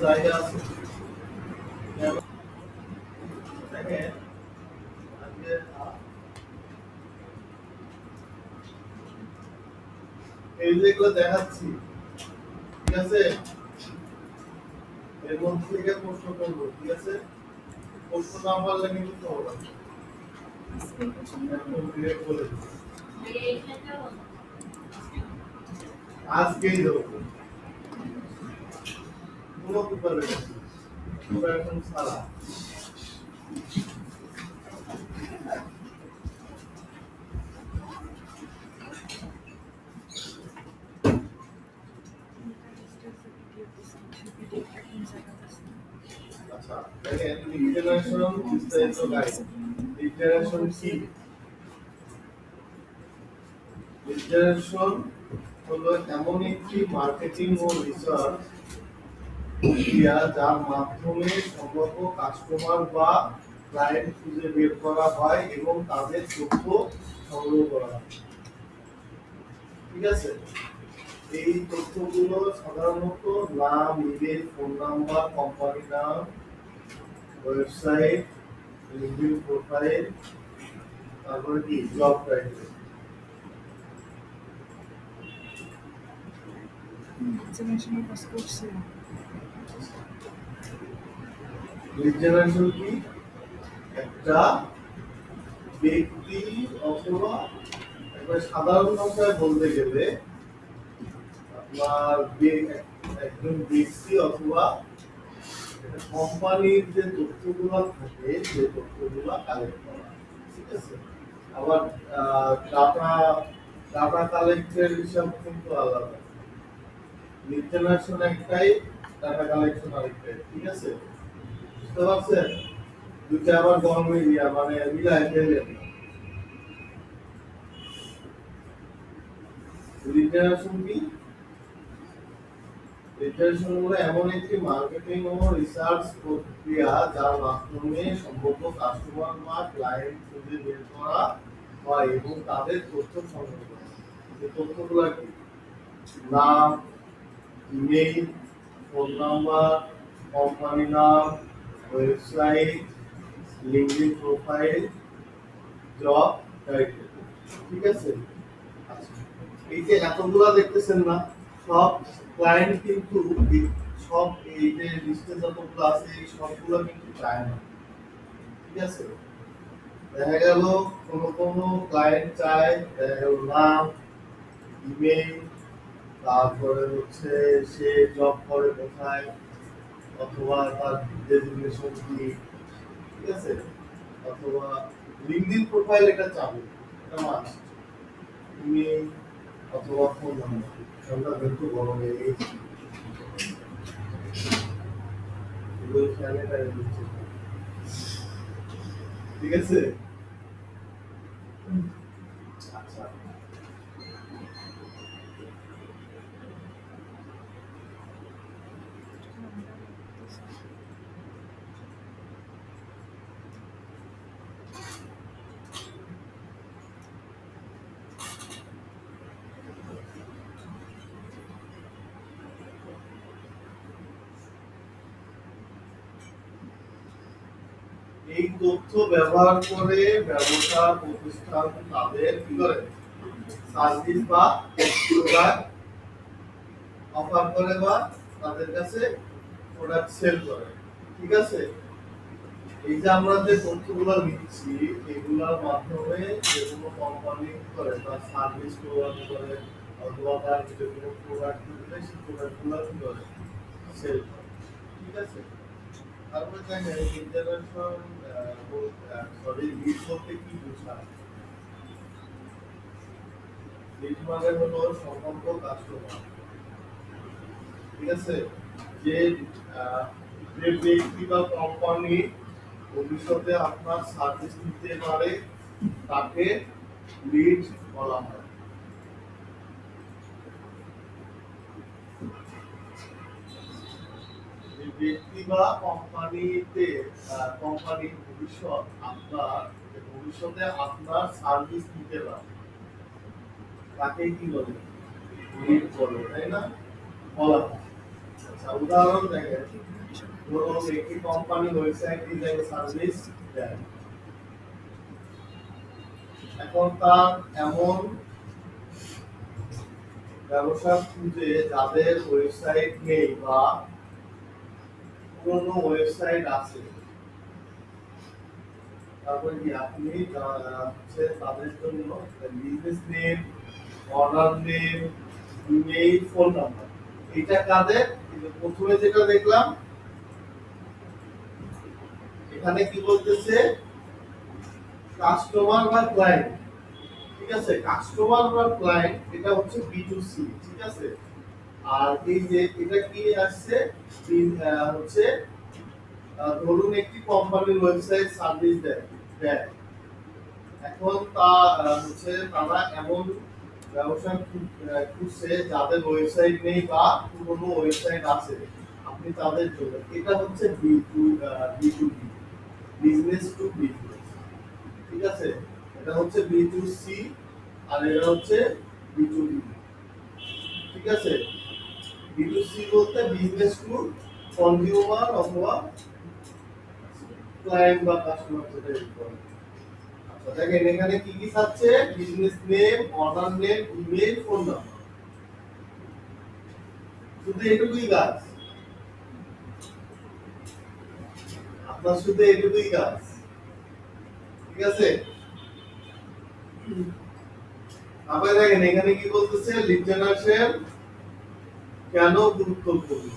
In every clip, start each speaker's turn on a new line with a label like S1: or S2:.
S1: জায়গা আছে। দেখেন আজকে এই যেগুলো দেখাচ্ছি, ঠিক আছে, এর মধ্যে থেকে প্রশ্ন করবো, ঠিক আছে, প্রশ্ন না পারলে কিন্তু খবর আছে, একদম ক্লিয়ার বলে দিচ্ছি। আজকেই দেবো কোনো প্রিপারেশন, প্রিপারেশন ছাড়া। আচ্ছা দেখেন লিটারেশন বিস্তারিত গাইড। লিটারেশন কি? লিটারেশন হলো এমন একটি মার্কেটিং ও রিসার্চ প্রক্রিয়া যার মাধ্যমে সম্ভাব্য কাস্টমার বা ক্লায়েন্ট খুঁজে বের করা হয় এবং তাদের তথ্য সংগ্রহ করা হয়, ঠিক আছে। এই তথ্যগুলো সাধারণত নাম, ইমেল, ফোন নাম্বার, কোম্পানি নাম, ওয়েবসাইট, লিঙ্কডইন প্রোফাইল, তারপরে কি জব টাইটেল। লিড জেনারেশন কি? একটা ব্যক্তি অথবা একবার সাধারণ ভাষায় বলতে গেলে আপনার একজন ব্যক্তি অথবা কোম্পানির যে তথ্যগুলো থাকে সেই তথ্যগুলো কালেক্ট করা, ঠিক আছে। আবার ডাটা ডাটা কালেক্টের হিসাব কিন্তু আলাদা। লিড জেনারেশন একটাই, ডাটা কালেকশন আরেকটাই, ঠিক আছে, বুঝতে পারছেন? দুটো আবার গরম এরিয়া মানে মিলায় ফেললেন। লিড জেনারেশন কি? লিটারেশন হলো এমন একটি মার্কেটিং ও রিসার্চ প্রক্রিয়া যার মাধ্যমে সম্ভাব্য কাস্টমার বা ক্লায়েন্ট খুঁজে বের করা হয় এবং তাদের তথ্য সংগ্রহ করা। এই তথ্যগুলো কি? নাম, ইমেইল, ফোন নাম্বার, কোম্পানি নাম, website, LinkedIn profile, job title, ঠিক আছে। আচ্ছা, এই যে এতগুলা দেখতেছেন না, সব ক্লায়েন্ট কিন্তু সব এই যে লিস্টে যতগুলো আছে এই সবগুলো কিন্তু চায় না, ঠিক আছে। দেখা গেল কোনো ক্লায়েন্ট চায়, দেখা গেল নাম, ইমেল, তারপরে হচ্ছে সে জব করে কোথায়, অথবা তার ডেজিগনেশন কি, ঠিক আছে, অথবা লিঙ্কডইন প্রোফাইল এটা চাবে, এটা মাস্ট। ইমেল অথবা ফোন নাম্বার, আমরা কিন্তু বড় হয়ে গেছি, ঠিক আছে। আচ্ছা এই তথ্য ব্যবহার করে ব্যবসা প্রতিষ্ঠান তাদের কি করে সার্ভিস বা প্রোডাক্ট অফার করে বা তাদের কাছে প্রোডাক্ট সেল করে, ঠিক আছে। এই যে আমরা যে তথ্যগুলো নিচ্ছি এগুলোর মাধ্যমে যে কোনো কোম্পানি করে তার সার্ভিস প্রদান করে অথবা তার যে কোনো প্রোডাক্ট দিলে সেই প্রোডাক্টগুলো কি করে সেল করে, ঠিক আছে। তারপরে দেখেন ইন্টারন্যাশনাল সরি লিড বলতে কি বোঝায়? লিড মানে হলো সম্ভাব্য কাস্টমার, ঠিক আছে, যে যে ব্যক্তি বা কোম্পানি ভবিষ্যতে আপনার সার্ভিস নিতে পারে তাকে লিড বলা হয়। যে ব্যক্তি বা কোম্পানিতে কোম্পানি ভবিষ্যতে আপনার সার্ভিস নিতে পারে তাকে কি বলে? লিড বলে, তাই না? বলা হয়। আচ্ছা উদাহরণ দেখেন, ধরুন একটি কোম্পানি ওয়েবসাইট ডিজাইন সার্ভিস দেয়, এখন তার এমন ব্যবসা খুঁজে যাদের ওয়েবসাইট নেই বা পুরনো ওয়েবসাইট আছে, তারপরে কি আপনি হচ্ছে তাদের জন্য business name, order name, email, phone number, এটা কাদের? প্রথমে যেটা দেখলাম এখানে কি বলতেছে, কাস্টমার বা ক্লায়েন্ট, ঠিক আছে, কাস্টমার বা ক্লায়েন্ট এটা হচ্ছে B2C, ঠিক আছে। আর এই যে এটা কি আসছে, হচ্ছে ধরুন একটি কোম্পানির ওয়েবসাইট সার্ভিস দেয়, এখন তা হচ্ছে তারা এমন ব্যবসা খুঁজছে যাদের ওয়েবসাইট নেই বা পুরনো ওয়েবসাইট আছে, আপনি তাদের জন্য, এটা হচ্ছে B2B, বিজনেস টু বিজনেস, ঠিক আছে। এটা হচ্ছে B2C আর এটা হচ্ছে B2B, ঠিক আছে। B2C বলতে বিজনেস টু কনজিউমার অথবা ক্লায়েন্ট বা কাস্টমার, যেটা বলে। আচ্ছা দেখেন এখানে কি কি থাকছে, business name, order name, email, phone number, শুধু এটুকুই কাজ, আপনার শুধু এটুকুই কাজ, ঠিক আছে। তারপরে দেখেন এখানে কি বলতেছে, লিড জেনারেশন কেন গুরুত্বপূর্ণ,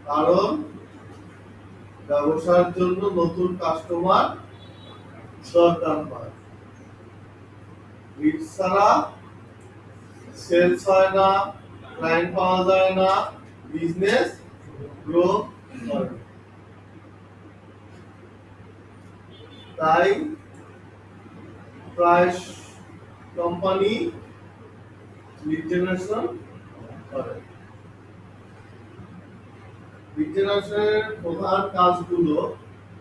S1: কারণ ব্যবসার জন্য নতুন কাস্টমার দরকার হয়, লিড ছাড়া সেলস হয় না, ক্লায়েন্ট পাওয়া যায় না, বিজনেস গ্রো করে না। তাই প্রায় কোম্পানি লিড জেনারেশন করে। লিড জেনারেশনের প্রধান কাজগুলো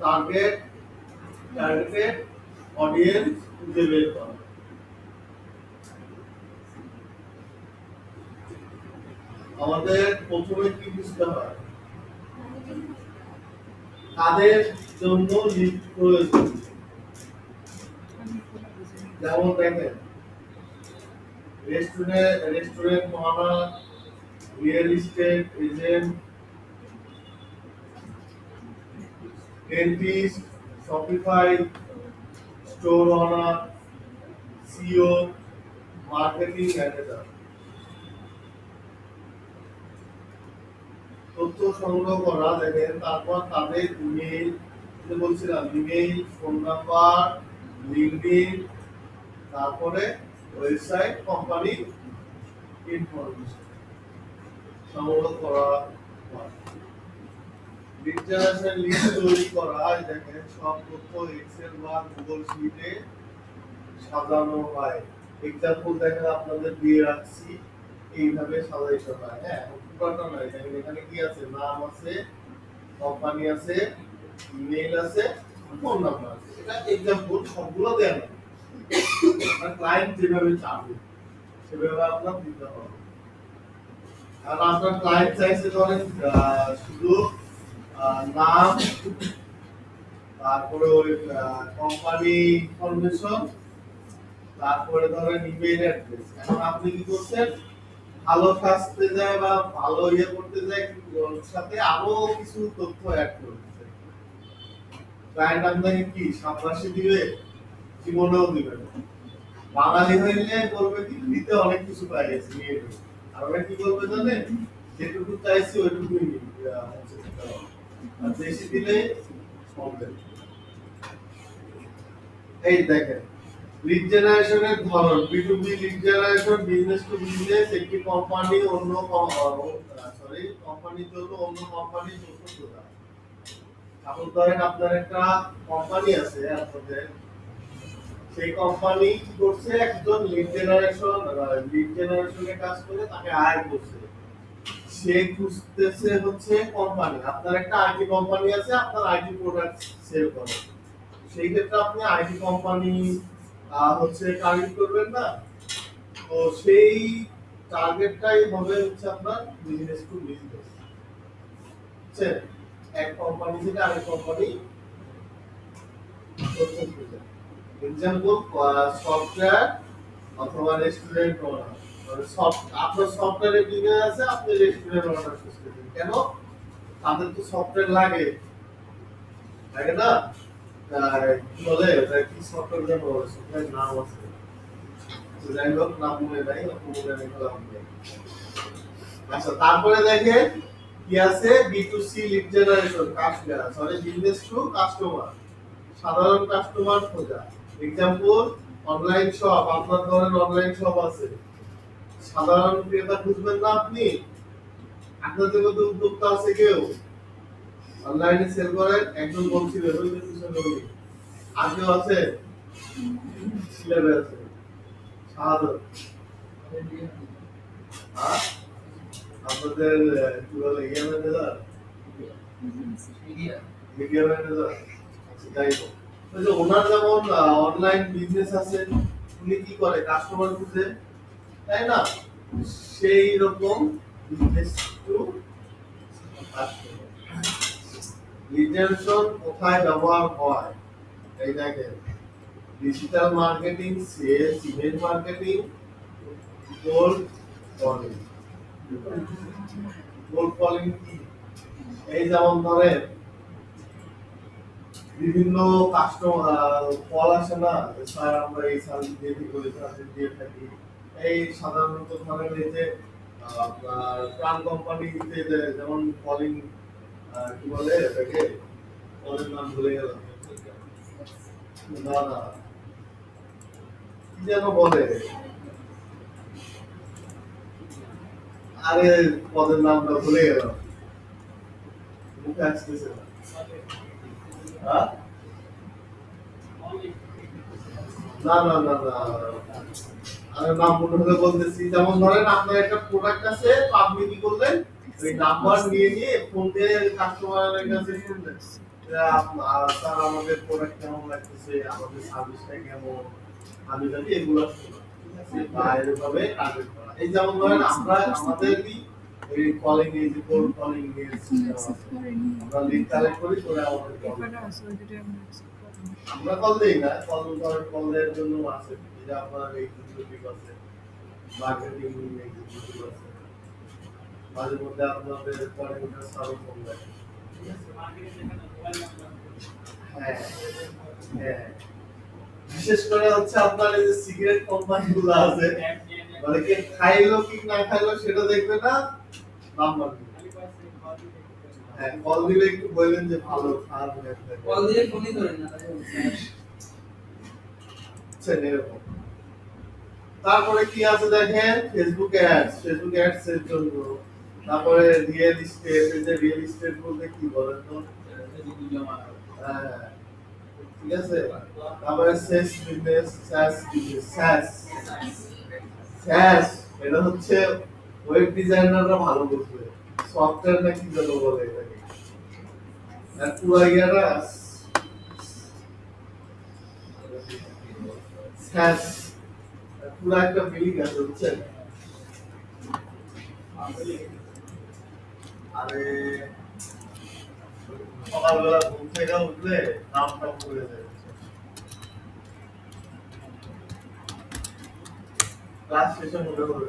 S1: টার্গেটেড অডিয়েন্স খুঁজে বের করা, আমাদের প্রথমে কি বুঝতে হয়, কাদের জন্য লিড প্রয়োজন, যেমন দেখেন restaurant owner, real estate agent, dentist, Shopify store owner, CEO, marketing manager. তথ্য সংগ্রহ করা, দেখেন তারপর তাদের ইমেইল, বলছিলাম ইমেইল, ফোন নাম্বার, লিঙ্কডইন, তারপরে ওয়েবসাইট, কোম্পানি ইনফরমেশন সংগ্রহ করা হয়। লিড জেনারেশন লিস্ট তৈরি করা, দেখেন সব তথ্য এক্সেল বা গুগল শিটে সাজানো হয়। এক্সাম্পল দেখেন আপনাদের দিয়ে রাখছি, এইভাবে সাজাইতে হয়। হ্যাঁ, পুরোটা নয়, দেখেন এখানে কি আছে, নাম আছে, কোম্পানি আছে, ইমেইল আছে, ফোন নাম্বার আছে, এটা এক্সাম্পল, সবগুলো দেন না, আপনার ক্লায়েন্ট যেভাবে চাবে সেভাবে আপনার দিতে হবে। আর আপনার ক্লায়েন্ট চাইছে ধরেন শুধু নাম, তারপরে ওই কোম্পানি ইনফরমেশন, তারপরে ধরেন ইমেইল অ্যাড্রেস। এখন আপনি কি করছেন, ভালো সাজতে যায় বা ভালো ইয়ে করতে যায়, কিন্তু ওর সাথে আরো কিছু তথ্য অ্যাড করতেছে। ক্লায়েন্ট আপনাকে কি সাবাসী দিবে, জীবনেও দিবে না। বাঙালি হইলে বলবে কি, দিতে অনেক কিছু পাই গেছে নিয়ে নেবে। আর ওরা কি বলবে জানেন, যেটুকু চাইছি ওইটুকুই হচ্ছে দিতে হবে। আর বেশি দিলে প্রবলেম। এই দেখেন লিড জেনারেশনের ধরন, B2B lead generation, business to business, একটি কোম্পানি অন্য কোম্পানির জন্য অন্য কোম্পানির তথ্য প্রদান। এখন ধরেন আপনার একটা কোম্পানি আছে আপনাদের, সেই কোম্পানি কি করছে, একজন লিড জেনারেশনের কাজ করে তাকে হায়ার করছে, সে খুঁজতেছে হচ্ছে কোম্পানি, আপনার একটা আইটি কোম্পানি আছে, আপনার আইটি প্রোডাক্ট সেল করে, সেই ক্ষেত্রে আপনি আইটি কোম্পানি হচ্ছে টার্গেট করবেন না। তো সেই টার্গেটটাই হবে হচ্ছে আপনার বিজনেস টু বিজনেস, বুঝছেন? এক কোম্পানি থেকে আরেক কোম্পানি তথ্য খুঁজে, এক্সাম্পল সফটওয়্যার অথবা রেস্টুরেন্ট ওনার, মানে আপনার সফটওয়্যারের বিজনেস আছে, আপনি রেস্টুরেন্ট ওনার খুঁজতেছেন কেন? তাদের তো সফটওয়্যার লাগে, লাগে না? কি বলে ওটা, কি সফটওয়্যার যেন বলে, সফটওয়্যার নাম আছে, তো যাই হোক নাম মনে নাই, মনে নেই ফেলা হবে। আচ্ছা, তারপরে দেখেন কি আছে, B to C lead generation, customer sorry business to customer, সাধারণ কাস্টমার খোঁজা। এক্সাম্পল অনলাইন শপ, আপনার ধরেন অনলাইন শপ আছে, সাধারণ ক্রেতা খুঁজবেন না আপনি, আপনাদের মধ্যে উদ্যোক্তা আছে কেউ অনলাইনে সেল করেন, একজন বলছিলেন ওই যে পিছনে উনি, আর কেউ আছে? সিলেবে আছে সাধারণ, আর আপনাদের কি বলে ইয়ে ম্যানেজার, মিডিয়া ম্যানেজার, যাই হোক, ওই যে ওনার যেমন অনলাইন বিজনেস আছে, উনি কি করে কাস্টমার খুঁজে, তাই না? সেই রকম বিজনেস টু কাস্টমার। লিডারশন কোথায় ব্যবহার হয়? এই দেখেন, digital marketing, sales, email marketing, cold calling. Cold calling কি? এই যেমন ধরেন বিভিন্ন কাস্টমার কল আসে না, স্যার আমরা এই সার্ভিস দিয়ে থাকি, ওই সার্ভিস দিয়ে থাকি, এই সাধারণত ধরেন এই যে আপনার প্রাণ কোম্পানিতে যেমন কলিং, কি বলে এটাকে, ওদের নাম ভুলে গেলাম, না না কি যেন বলে, আরে পদের নামটা ভুলে গেলাম, মুখে আসতেছে না। হ্যাঁ? না না না না, আমি নাম মনে হলে বলতেছি, যেমন ধরেন আপনার একটা প্রোডাক্ট আছে, তো আপনি কি করলেন, ওই নাম্বার নিয়ে নিয়ে ফোন দিয়ে কাস্টমারের কাছে শুনলেন যে স্যার আমাদের প্রোডাক্ট কেমন লাগতেছে, আমাদের সার্ভিসটা কেমন, আমি জানি এগুলো শুনলাম, ঠিক আছে? বা এভাবে টার্গেট করা, এই যেমন ধরেন আমরা আমাদেরই এই কলিং, এই যে কোল্ড কলিং এর সিস্টেম আছে, আমরা লিড কালেক্ট করি, করে আমাদের আমরা কল দেই না, কল ধরেন কল দেওয়ার জন্য আছে, এই যে আপনার এই এক্সিকিউটিভ আছে, মার্কেটিং এক্সিকিউটিভ আছে, মাঝে মধ্যে আপনাদের কোঅর্ডিনেটর স্যারও ফোন দেয়, ঠিক আছে? হ্যাঁ হ্যাঁ, বিশেষ করে হচ্ছে আপনার এই যে সিগারেট কোম্পানিগুলো আছে, মানে কি খাইলো কি না খাইলো সেটা দেখবে না, নাম্বার দিবে। হ্যাঁ, কল দিলে একটু বলবেন যে ভালো খারাপ হয়েছে,
S2: কল দিয়ে ফোনই ধরেন না, তাই
S1: বুঝছেন এরকম। তারপরে কি আছে দেখেন, ফেসবুক অ্যাডস, ফেসবুক অ্যাডস এর জন্য, তারপরে রিয়েল এস্টেট, এই যে রিয়েল এস্টেট বলতে কি বলেন তো? হ্যাঁ, ঠিক আছে। তারপরে সেস বিজনেস, স্যাস বিজনেস, স্যাস, স্যাস এটা হচ্ছে ওয়েব ডিজাইনাররা ভালো বুঝবে, সফটওয়্যার নাকি যেন বলে এটাকে, আর পুরো ইয়ারা স্যাস, পুরো একটা মিলিং আছে, বুঝছেন? আরে সকালবেলা ঘুম থেকে উঠলে নামটা পড়ে যায়, ক্লাস শেষে মনে পড়ে।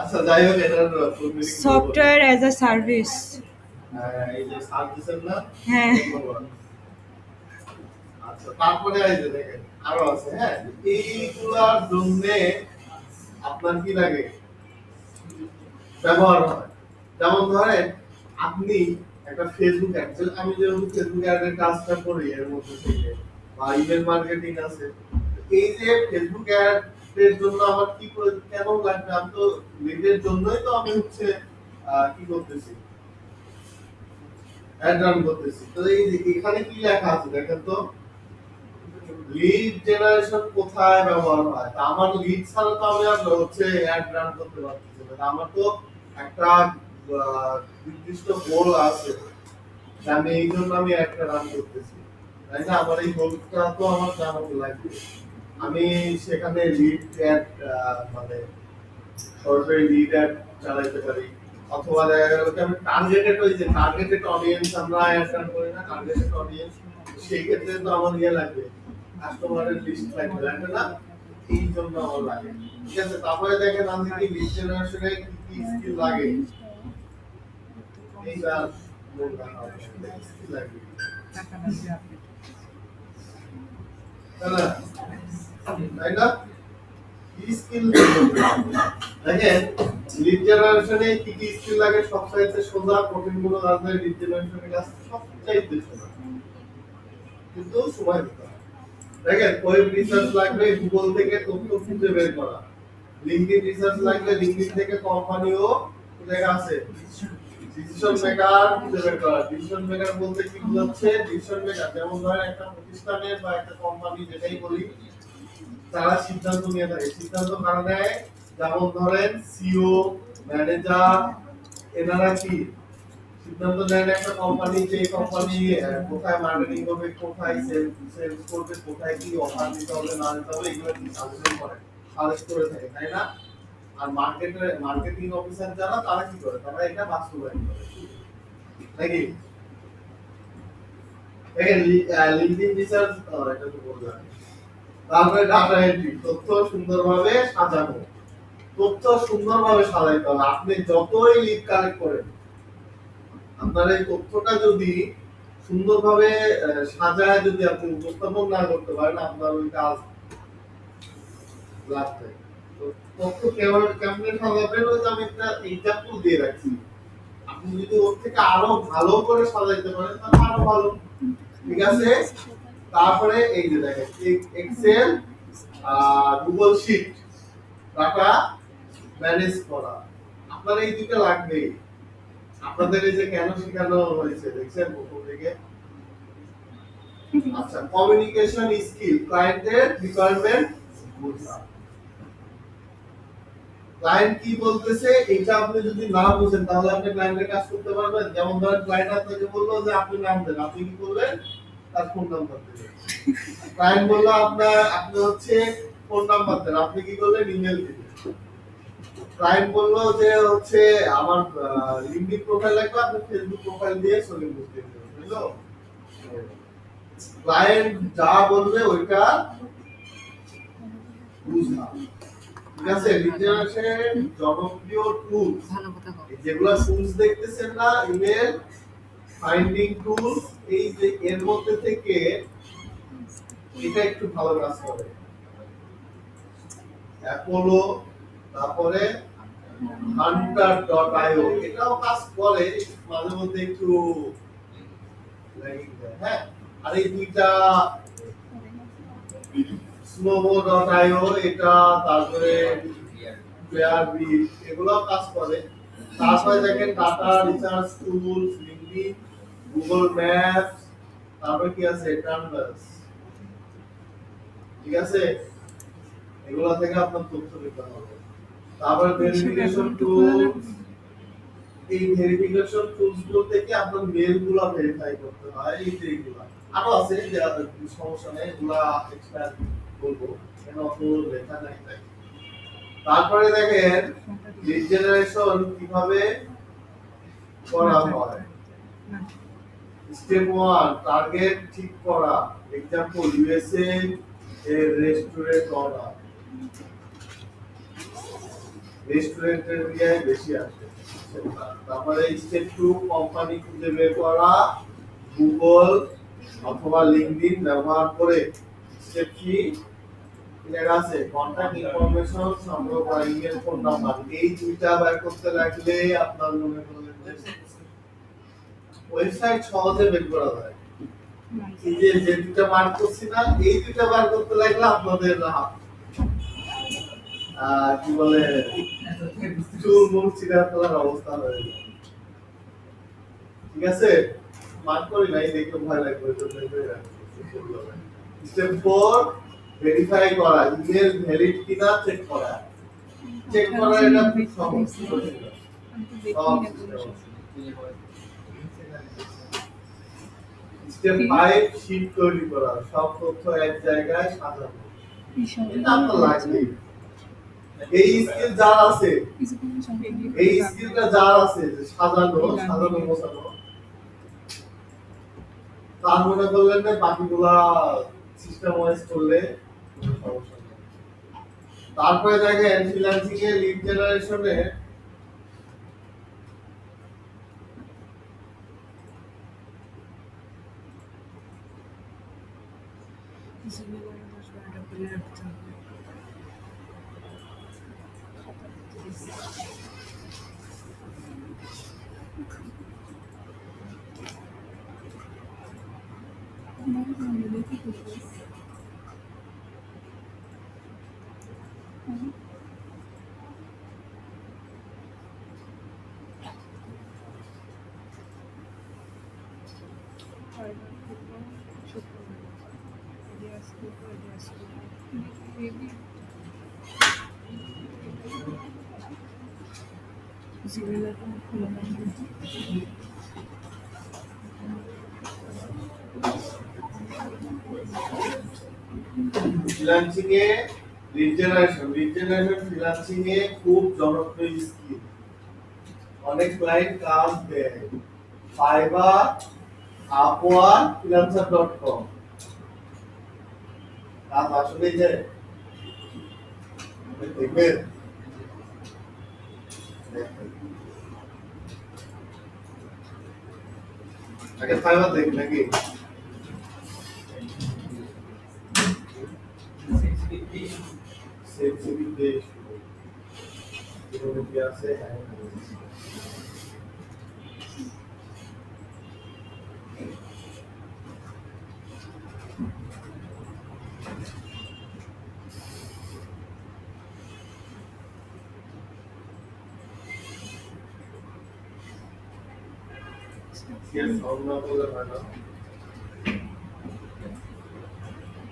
S1: আচ্ছা যাই হোক, এটার full meaning
S3: software as a service.
S1: এই যে সার্ভিসের না,
S3: হ্যাঁ।
S1: আচ্ছা, তারপরে এই যে দেখেন আরো আছে, হ্যাঁ, এইগুলার জন্য আপনার কি লাগে, ব্যবহার হয়। যেমন ধরেন আপনি একটা ফেসবুক অ্যাড, আমি যেহেতু ফেসবুক অ্যাডের কাজটা করি এর মধ্যে থেকে, বা ইমেল মার্কেটিং আছে, এই যে ফেসবুক অ্যাড এর জন্য আমার কি করে কেন লাগবে, আমি তো লিডের জন্যই তো আমি হচ্ছে কি করতেছি, অ্যাড রান করতেছি। তো এই যে এখানে কি লেখা আছে দেখেন তো, লিড জেনারেশন কোথায় ব্যবহার হয়, তা আমার লিড ছাড়া তো আমি আর হচ্ছে অ্যাড রান করতে পারতেছি না, আমার তো একটা নির্দিষ্ট গোল আছে, আমি এই জন্য আমি একটা রান করতেছি, তাই না? আমার এই গোলটা তো আমার জানাতে লাগবে, আমি সেখানে লিড অ্যাড মানে সরাসরি লিড অ্যাড চালাতে পারি, অথবা দেখা গেল কি আমি টার্গেটেড ওই যে টার্গেটেড অডিয়েন্স আমরা অ্যাড করি না, টার্গেটেড অডিয়েন্স, সেই ক্ষেত্রে তো আমার ইয়ে লাগবে, কাস্টমারের লিস্ট লাগবে না, এই জন্য আমার লাগে। ঠিক আছে, তারপরে দেখেন আমাদের কি লিড জেনারেশনে কি কি স্কিল লাগে, এইবার বললাম স্কিল লাগবে, তাই না? কি স্কিল দেখেন, লিড জেনারেশনে কি কি স্কিল লাগে, সবচাইতে সোজা, কঠিন গুলো জানলে লিড জেনারেশনের কাছে সবচাইতে সোজা, কিন্তু সময় দিতে হয়। দেখেন, ওয়েব রিসার্চ লাগবে গুগল থেকে তথ্য খুঁজে বের করা, লিঙ্কডইন রিসার্চ লাগবে লিঙ্কডইন থেকে কোম্পানিও দেখা আছে, ডিসিশন মেকার খুঁজে বের করা। ডিসিশন মেকার বলতে কি বোঝাচ্ছে? ডিসিশন মেকার যেমন ধরেন একটা প্রতিষ্ঠানের বা একটা কোম্পানি, যেটাই বলি, তারা সিদ্ধান্ত নিয়ে থাকে। সিদ্ধান্ত কারা নেয়? যেমন ধরেন সিইও, ম্যানেজার, এনারা কি সিদ্ধান্ত নেন একটা কোম্পানি, যে কোম্পানি কোথায় মার্কেটিং করবে, কোথায় সেলস করবে, কোথায় কি অফার দিতে হবে না দিতে হবে, এগুলো কি সাজেশন করে, সাজেস্ট করে থাকে, তাই না? আর মার্কেটিং অফিসার যারা, তারা কি করে? তারা এটা বাস্তবায়ন করে, নাকি? দেখেন, লিঙ্কডইন রিসার্চ এটা তো বললাম। তারপরে ডাটা এন্ট্রি, তথ্য সুন্দরভাবে সাজানো, তথ্য সুন্দরভাবে সাজাইতে হবে। আপনি যতই লিড কালেক্ট করেন, আপনার এই তথ্যটা যদি সুন্দরভাবে সাজায় যদি আপনি উপস্থাপন না করতে পারেন, আপনার ওই কাজ লাভ নেই। তো তথ্য কেমনে সাজাবেন, ওই যে আমি একটা এক্সাম্পল দিয়ে রাখছি, আপনি যদি ওর থেকে আরো ভালো করে সাজাইতে পারেন তাহলে আরো ভালো। ঠিক আছে, তারপরে এই যে দেখেন Excel, Google sheet, data manage করা, আপনার এই দুটো লাগবেই। আপনাদের এই যে কেন শেখানো হয়েছে দেখছেন প্রথম থেকে। আচ্ছা, কমিউনিকেশন স্কিল, ক্লায়েন্টের রিকোয়ারমেন্ট বোঝা, ক্লায়েন্ট কি বলতেছে এটা আপনি যদি না বুঝেন তাহলে আপনি ক্লায়েন্টের কাজ করতে পারবেন। যেমন ধরেন ক্লায়েন্ট আপনাকে বললো যে আপনি নাম দেন, আপনি কি করবেন? তার ফোন নাম্বার দিলেন। ক্লায়েন্ট বললো আপনি হচ্ছে ফোন নাম্বার দেন, আপনি কি করলেন? ইমেল দিলেন। ক্লায়েন্ট বললো যে হচ্ছে আমার লিঙ্কডইন প্রোফাইল লাগবে, আপনি ফেসবুক প্রোফাইল দিয়ে ছবি বুঝতে দিলেন, বুঝলো? ক্লায়েন্ট যা বলবে ওইটা বুঝা। ঠিক আছে, লিড জেনারেশন জনপ্রিয় টুলস, যেগুলো টুলস দেখতেছেন না, ইমেল ফাইন্ডিং টুলস, এই যে এর মধ্যে থেকে এটা একটু ভালো কাজ করে। অ্যাপোলো, তারপরে hunter.io, এটাও কাজ করে, মাঝে মধ্যে একটু ল্যাগিং দেয়, হ্যাঁ। আর এই দুইটা Slovo.io, এটা, তারপরে Clearbit, এগুলো কাজ করে। তারপরে দেখেন data research tools, LinkedIn, Google maps, তারপরে কি আছে? ক্যানভাস। ঠিক আছে, এগুলো থেকে আপনার তথ্য নিতে হবে। তারপরে ভেরিফিকেশন টুলস, এই ভেরিফিকেশন টুলস গুলো থেকে আপনার মেল গুলো ভেরিফাই করতে হয়, এই যে এগুলো আরো আছে, যারা সমস্যা নেই, এগুলো এক্সট্রা বলবো, কেন অত লেখা নাই তাই। তারপরে দেখেন লিড জেনারেশন কিভাবে করা হয়। স্টেপ 1, টার্গেট ঠিক করা, एग्जांपल ইউএসএ এর রেস্টুরেন্ট অর্ডার, রেস্টুরেন্টের এরিয়ায় বেশি আসে। তারপরে স্টেপ 2, কোম্পানি খুঁজে বের করা, গুগল অথবা লিঙ্কডইন ব্যবহার করে। স্টেপ 3, লেখা আছে কন্টাক্ট ইনফরমেশন সংগ্রহ করা, ইমেল, ফোন নাম্বার, এই দুইটা বের করতে লাগলে আপনার মনে করলেন যে ওয়েবসাইট সহজে বের করা যায়। এই যে দুইটা মার্ক করছি না, এই দুইটা বার করতে লাগলে আপনাদের কি বলে চুল মুখ চিরা ফেলার অবস্থা হয়ে যাবে। ঠিক আছে, মার্ক করি নাই, দেখে ভয় লাগবে। স্টেপ 4, ভেরিফাই করা, ইমেল ভ্যালিড কিনা চেক করা। চেক করা এটা খুব সহজ। স্টেপ 5, শীট তৈরি করা, সব তথ্য এক জায়গায় সাজানো। এটা আপনার লাগবে। এই স্কিল যার আছে, এই স্কিলটা যার আছে যে সাজানো সাজানো গোছানো, তার মনে করলেন না বাকিগুলা সিস্টেম ওয়াইজ করলে কোনো সমস্যা নেই। তারপরে দেখেন ফ্রিল্যান্সিং এর লিড জেনারেশনে ফ্রিল্যান্সিং এ লিড জেনারেশন ফ্রিল্যান্সিং এ খুব জনপ্রিয় স্কিল, অনেক ক্লায়েন্ট কাজ দেয়। ফাইবার, আপওয়ার্ক, freelancer.com কাজ আসলেই দেয়, দেখবেন আগে ফাইবার দেখি নাকি সেন্সিটিভ দেশ কি আছে। Yes, সাউন্ড না বলে হয় না,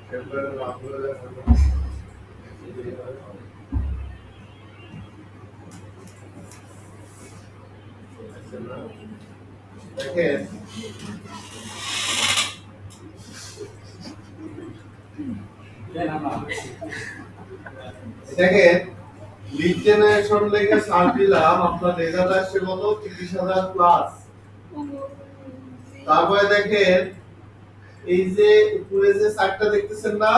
S1: টেম্পারেচার না বলে হয় না। দেখেন দেখেন লিড জেনারেশন লেগে সার্চ দিলাম, আপনার রেজাল্ট আসছে কত 30,000 প্লাস। তারপরে দেখেন এই যে উপরে যে সাইটটা দেখতেছেন না,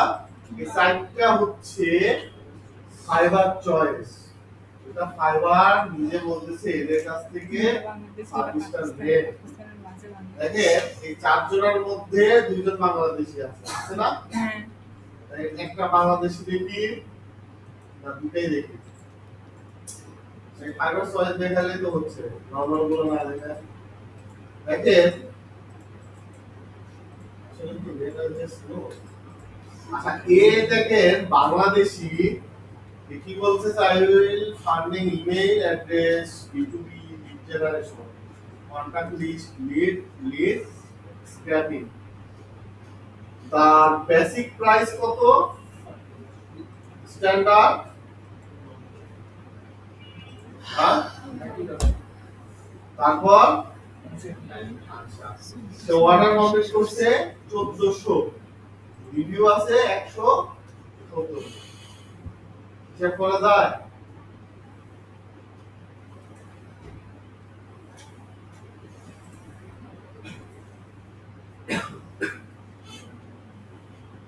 S1: এই সাইটটা হচ্ছে ফাইবার চয়েস। এটা ফাইবার নিজে বলতেছে এদের কাছ থেকে সার্ভিসটা নেন। দেখেন এই চারজনের মধ্যে দুইজন বাংলাদেশী আছে, আছে না? একটা বাংলাদেশী দেখি না দুটাই দেখি, সেই ফাইবার চয়েস দেখালে তো হচ্ছে, নরমাল গুলো না দেখা। দেখেন আচ্ছা এ দেখেন বাংলাদেশী কি বলছে, I will funding email address B2B lead generation contact list lead scraping. তার বেসিক প্রাইস কত, স্ট্যান্ডার্ড তারপর তো অর্ডার কমপ্লিট করছে 1400, রিভিউ আছে 170। চেক করা যায়।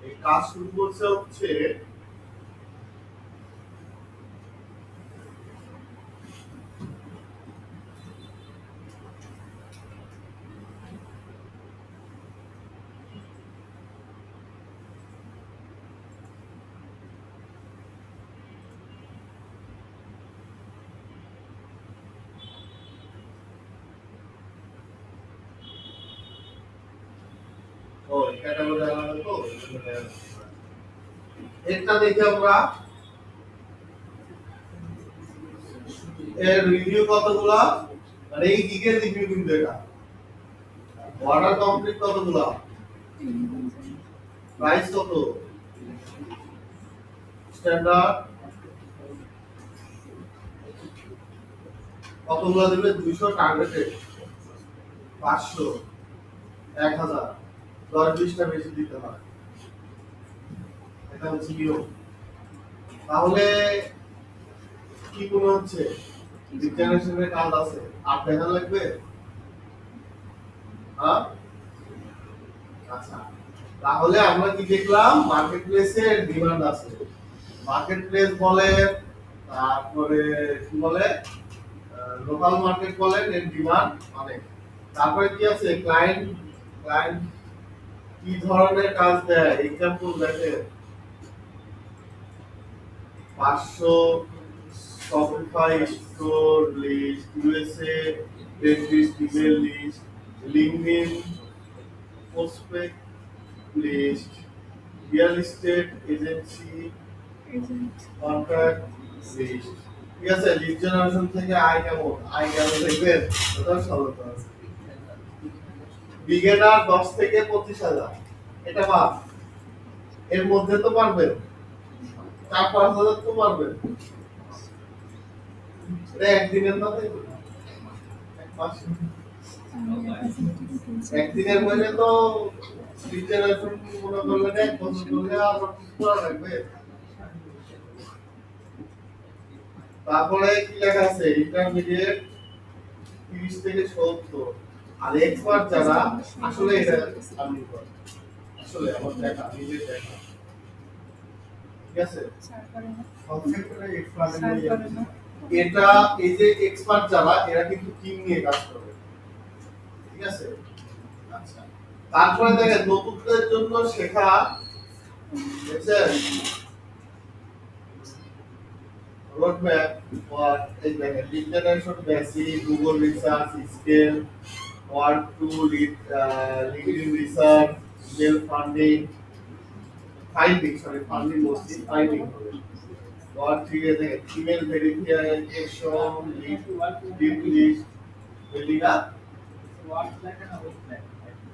S1: এই কাজ শুরু করছে হচ্ছে ও ক্যাটাগরি আলাদা তো, একটা দেখি আমরা এর রিভিউ কতগুলা, মানে এই গিগের রিভিউ কিন্তু এটা। অর্ডার কমপ্লিট কতগুলা, প্রাইস কত, স্ট্যান্ডার্ড কতগুলা দেবে, 200 টার্গেটেড 500 1000 10-20টা বেশি দিতে হয়, এটা হচ্ছে নিয়ম। তাহলে কি মনে হচ্ছে লিড জেনারেশনের কাজ আছে আর দেখা লাগবে? হ্যাঁ, আচ্ছা, তাহলে আমরা কি দেখলাম মার্কেট প্লেসে ডিমান্ড আছে, মার্কেট প্লেস বলে, তারপরে কি বলে লোকাল মার্কেট বলেন এর ডিমান্ড অনেক। তারপরে কি আছে ক্লায়েন্ট, ক্লায়েন্ট কি ধরনের কাজ দেয় এক্সাম্পল দেখেন 500 Shopify store list, USA list, email list, LinkedIn prospect list, real estate agency
S3: Agent.
S1: Contract list. ঠিক আছে, লিড জেনারেশন থেকে আয় কেমন, আয় কেমন দেখবেন ওটাও সহজ আছে। বিগিনার 10 থেকে 25,000 এটা বাদ, এর মধ্যে তো পারবেন 4-5,000 তো পারবেন, এটা একদিনের না তাই এক মাসে একদিনের মধ্যে তো লিড জেনারেশন মনে করলেন এক বছর ধরে আর কিছু করা লাগবে। তারপরে কি লেখা আছে ইন্টারমিডিয়েট 30 থেকে 70 আর এক্সপার্ট যারা আসলে এটা আমি করি আসলে আমার দেখা নিজে দেখা। ঠিক আছে, কনসেপ্টটা এক্সপার্ট এটা এই যে এক্সপার্ট যারা এরা কিন্তু টিম নিয়ে কাজ করে। ঠিক আছে, আচ্ছা, তারপরে দেখেন নতুনদের জন্য শেখা, দেখছেন roadmap for lead generation basic, Google research, scale, or to lead LinkedIn research, email funding, funding mostly finding. Or ঠিক আছে email verification, lead list, building up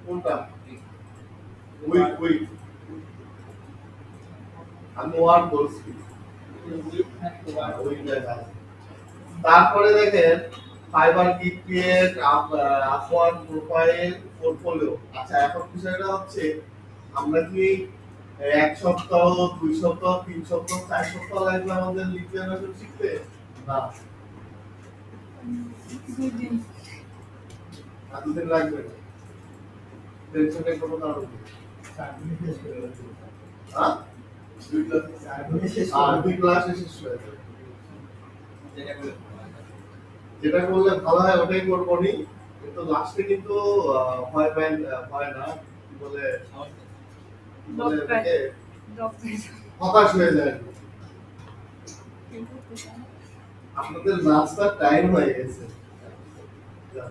S1: কোনটা উইক আমি ওয়ার্ড বলছি। তারপরে দেখেন fibre gig create, Upwork profile, portfolio. আচ্ছা, এখন বিষয়টা হচ্ছে আমরা কি 1 সপ্তাহ 2 সপ্তাহ 3 সপ্তাহ 4 সপ্তাহ লাগবে আমাদের লিড জেনারেশন শিখতে? না, দুদিন লাগবে না, টেনশনের কোনো কারণ নেই। হ্যাঁ, 2 ক্লাসে শেষ হয়ে যাবে। যেটা করলে ভালো হয় ওটাই করবো নি, কিন্তু লাস্টে কিন্তু ভয় না কি বলে এটাকে হতাশ হয়ে যায়। আপনাদের লাস্টটা টাইম হয়ে গেছে। যা।